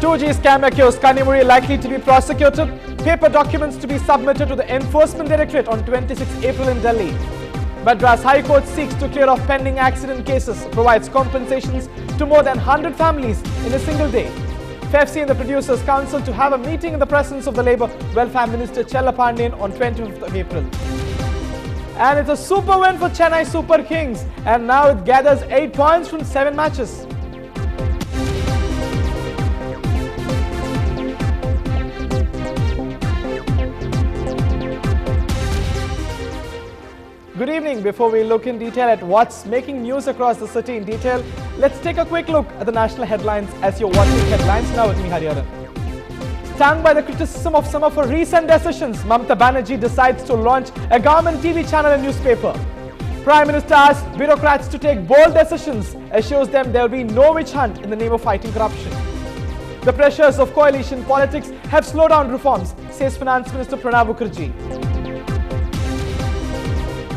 2G scam accused Kanimuri likely to be prosecuted. Paper documents to be submitted to the Enforcement Directorate on 26 April in Delhi. Madras High Court seeks to clear off pending accident cases, provides compensations to more than 100 families in a single day. FEFC and the Producers Council to have a meeting in the presence of the Labour Welfare Minister Chella Pandian on 25th of April. And it's a super win for Chennai Super Kings, and now it gathers 8 points from 7 matches. Good evening. Before we look in detail at what's making news across the city in detail, let's take a quick look at the national headlines as you're watching headlines now with me, Hariharan. Stung by the criticism of some of her recent decisions, Mamata Banerjee decides to launch a government TV channel and newspaper. Prime Minister asks bureaucrats to take bold decisions, assures them there will be no witch hunt in the name of fighting corruption. The pressures of coalition politics have slowed down reforms, says Finance Minister Pranab Mukherjee.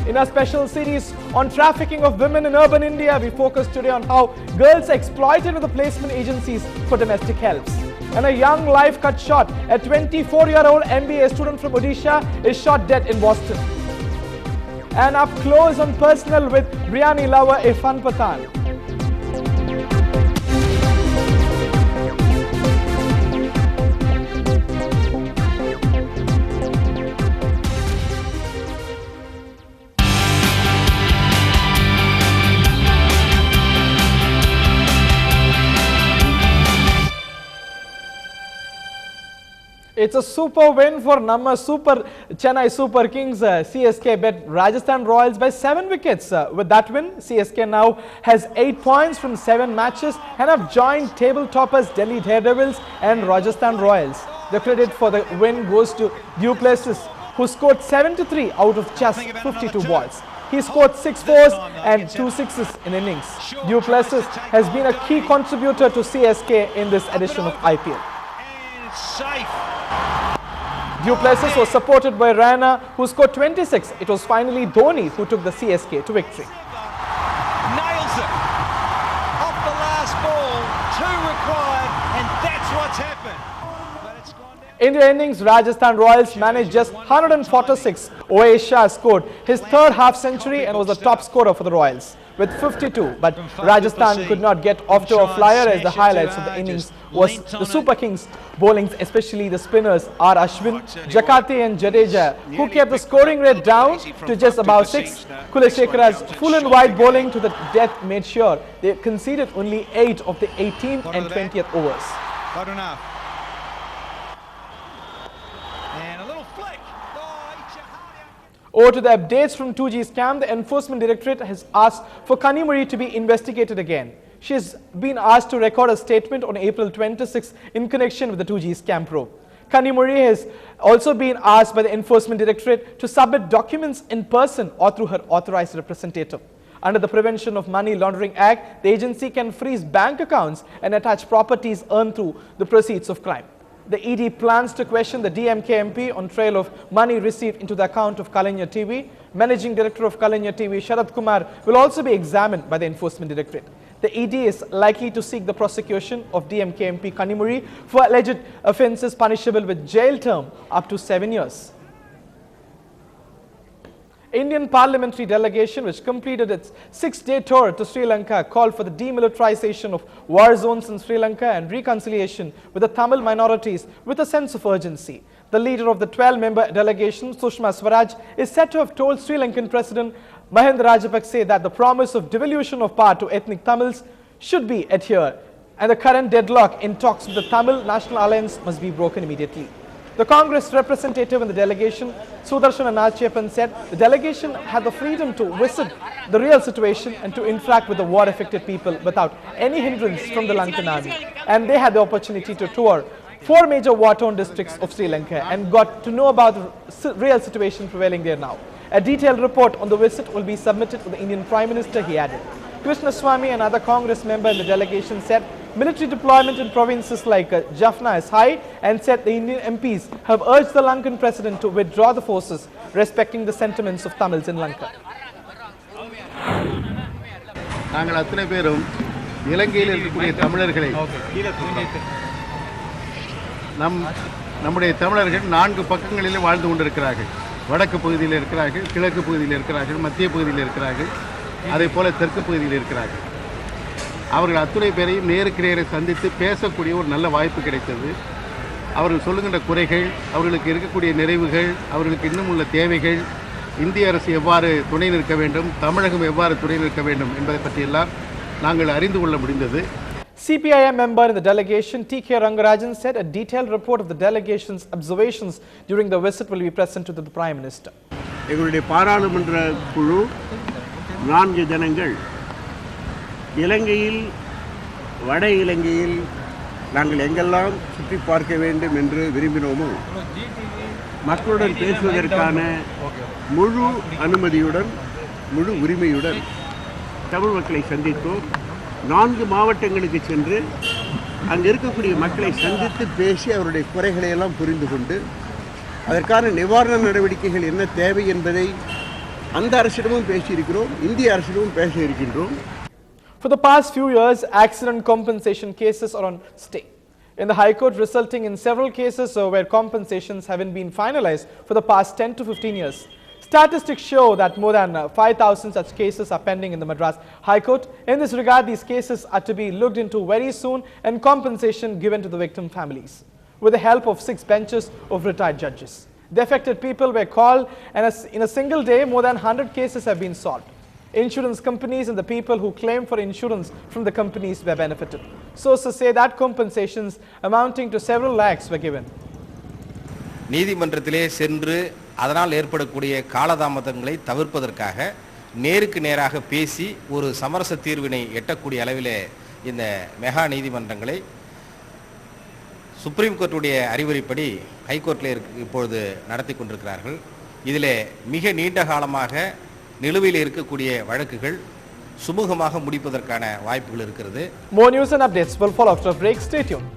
In our special series on trafficking of women in urban India, we focus today on how girls are exploited with the placement agencies for domestic helps. And a young life cut short. A 24-year-old MBA student from Odisha is shot dead in Boston. And up close and personal with biryani lover Irfan Pathan. It's a super win for Chennai Super Kings. CSK bet Rajasthan Royals by 7 wickets. With that win, CSK now has 8 points from 7 matches and have joined table toppers Delhi Daredevils and Rajasthan Royals. The credit for the win goes to Du Plessis, who scored 73 out of just 52 balls. He scored 6 fours and 2 sixes in innings. Du Plessis has been a key contributor to CSK in this edition of IPL. Du Plessis was supported by Raina, who scored 26. It was finally Dhoni who took the CSK to victory. Nails it. Off the last ball, 2 required, and that's what's happened. But it's gone down. In the innings, Rajasthan Royals managed just 146. Oais Shah scored his 3rd half-century and was the top scorer for the Royals with 52. But Rajasthan could not get off to a flyer, as the highlights of the innings was the Super Kings bowling, especially the spinners R. Ashwin, Jakati and Jadeja, who kept the scoring rate down to just about 6. Kulashekara's full and wide bowling to the death made sure they conceded only 8 of the 18th and 20th overs. Not enough. And a little flick. Over to the updates from 2G scam. The Enforcement Directorate has asked for Kanimuri to be investigated again. She has been asked to record a statement on April 26 in connection with the 2G scam probe. Kanimuri has also been asked by the Enforcement Directorate to submit documents in person or through her authorized representative. Under the Prevention of Money Laundering Act, the agency can freeze bank accounts and attach properties earned through the proceeds of crime. The ED plans to question the DMK MP on trail of money received into the account of Kalanya TV. Managing Director of Kalanya TV, Sharad Kumar, will also be examined by the Enforcement Directorate. The ED is likely to seek the prosecution of DMK MP Kanimuri for alleged offences punishable with jail term up to 7 years. Indian parliamentary delegation, which completed its 6-day tour to Sri Lanka, called for the demilitarization of war zones in Sri Lanka and reconciliation with the Tamil minorities with a sense of urgency. The leader of the 12-member delegation, Sushma Swaraj, is said to have told Sri Lankan President Mahinda Rajapakse that the promise of devolution of power to ethnic Tamils should be adhered, and the current deadlock in talks with the Tamil National Alliance must be broken immediately. The Congress representative in the delegation, Sudarshan Nachappan, said the delegation had the freedom to visit the real situation and to interact with the war-affected people without any hindrance from the Lankan army. And they had the opportunity to tour 4 major war-torn districts of Sri Lanka and got to know about the real situation prevailing there now. A detailed report on the visit will be submitted to the Indian Prime Minister, he added. Krishnaswamy, another Congress member in the delegation, said military deployment in provinces like Jaffna is high and said the Indian MPs have urged the Lankan president to withdraw the forces, respecting the sentiments of Tamils in Lanka. நம்முடைய தமிழர்கள் 4 பக்கங்களிலே வாழ்ந்து கொண்டிருக்கிறார்கள். வடக்கு பகுதியில் இருக்கிறார்கள், கிழக்கு பகுதியில் இருக்கிறார்கள், மத்திய பகுதியில் இருக்கிறார்கள், அதே போல தெற்கு பகுதியில் இருக்கிறார்கள். அவர்கள் அத்துணை பேரையும் நேருக்கு நேரை சந்தித்து பேசக்கூடிய ஒரு நல்ல வாய்ப்பு கிடைத்தது. அவர்கள் சொல்லுகின்ற குறைகள், அவர்களுக்கு இருக்கக்கூடிய நிறைவுகள், அவர்களுக்கு இன்னும் உள்ள தேவைகள், இந்திய அரசு எவ்வாறு துணை நிற்க வேண்டும், தமிழகம் எவ்வாறு துணை நிற்க வேண்டும் என்பதை பற்றியெல்லாம் நாங்கள் அறிந்து கொள்ள முடிந்தது. CPIM member in the delegation, T.K. Rangarajan, said a detailed report of the delegation's observations during the visit will be presented to the Prime Minister. எங்களுடைய பாராளுமன்ற குழு 4 தினங்கள் இலங்கையில், வட இலங்கையில் நாங்கள் எங்கெல்லாம் சுற்றி பார்க்க வேண்டும் என்று விரும்பினோமோ மக்களுடன் பேசுவதற்கான முழு அனுமதியுடன், முழு உரிமையுடன் தமிழ் மக்களை சந்தித்தோம். 4 மாவட்டங்களுக்கு சென்று அங்கே இருக்கக்கூடிய மக்களை சந்தித்து பேசி அவருடைய குறைகளை எல்லாம் புரிந்து கொண்டு அதற்கான நிவாரண நடவடிக்கைகள் என்ன தேவை என்பதை அந்த அரசிடமும் பேசியிருக்கிறோம், இந்திய அரசிடமும் பேச இருக்கின்றோம். For the past few years, accident compensation cases are on stay in the High Court, resulting in several cases where compensations haven't been finalized for the past 10 to 15 years. Statistics show that more than 5,000 such cases are pending in the Madras High Court. In this regard, these cases are to be looked into very soon and compensation given to the victim families with the help of 6 benches of retired judges. The affected people were called, and in a single day, more than 100 cases have been solved. Insurance companies and the people who claim for insurance from the companies were benefited. Sources say that compensations amounting to several lakhs were given. நீதிமன்றத்திலே சென்று அதனால் ஏற்படக்கூடிய காலதாமதங்களை தவிர்ப்பதற்காக நேருக்கு நேராக பேசி ஒரு சமரச தீர்வினை எட்டக்கூடிய அளவிலே இந்த மெகா நீதிமன்றங்களை சுப்ரீம் கோர்ட்டுடைய அறிவுரைப்படி ஹைகோர்ட்டிலே இப்பொழுது நடத்தி கொண்டிருக்கிறார்கள். இதிலே மிக நீண்ட காலமாக நிலுவையில் இருக்கக்கூடிய வழக்குகள் சுமூகமாக முடிப்பதற்கான வாய்ப்புகள் இருக்கிறது. More news and updates will follow after a break. Stay tuned.